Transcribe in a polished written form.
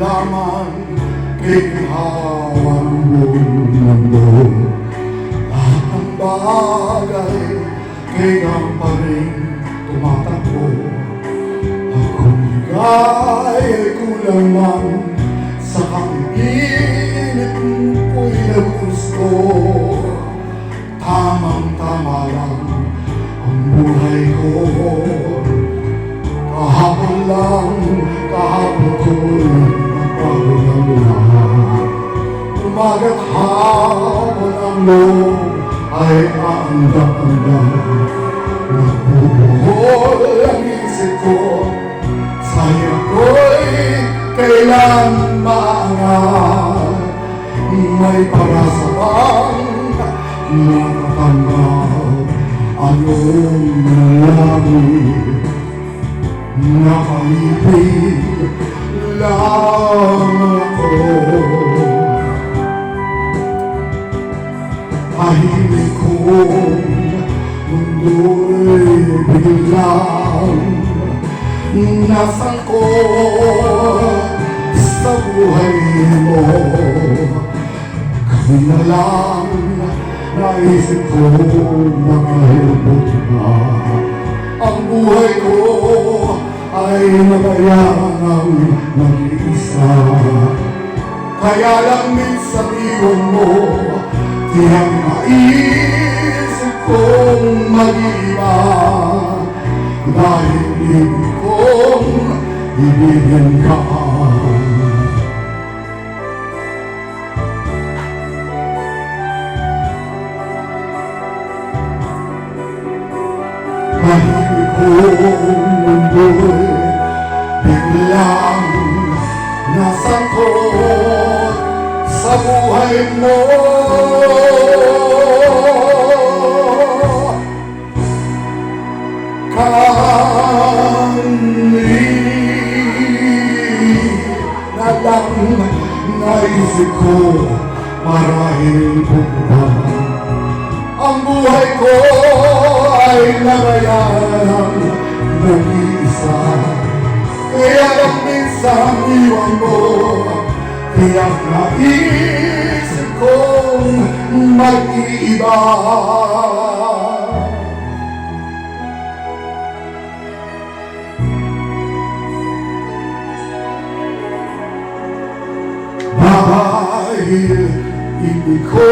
lamang ginhawang mundo. Lahat ng bagay kailang pa rin tumatakbo. Ang kumigay ay kulang man sa kapipilit ko'y nagusto. Tamang-tama lang ang buhay ko. Kahapon lang, kahapon ko'y nagbago ng lahat. Umaga't hapon ang loob ay aandang-andang. Nagbubuhol ang isip ko, sayang ko'y kailan maangat. May pag-asa bang nakatanggap? Anong nalangin? Nakaibig lang ako. Tahimik kong mundo'y biglang nasangkot sa buhay mo. Kami na lang naisip ko makahilbot na. Ang buhay ko ay nabayang mag-iisa. Kaya lang minsan iwan mo, tiyang naisip kong mag-iba. Dahil ibig kong ibigin ka. Tahimik kong mundo'y biglang nasangkot sa buhay mo. Na lang naisip ko marahil buwan. Ang buhay ko ay nabayang nag-iisa. Kaya lang minsan iwan mo, kaya naisip kong mag-iiba. Dahil ibig ko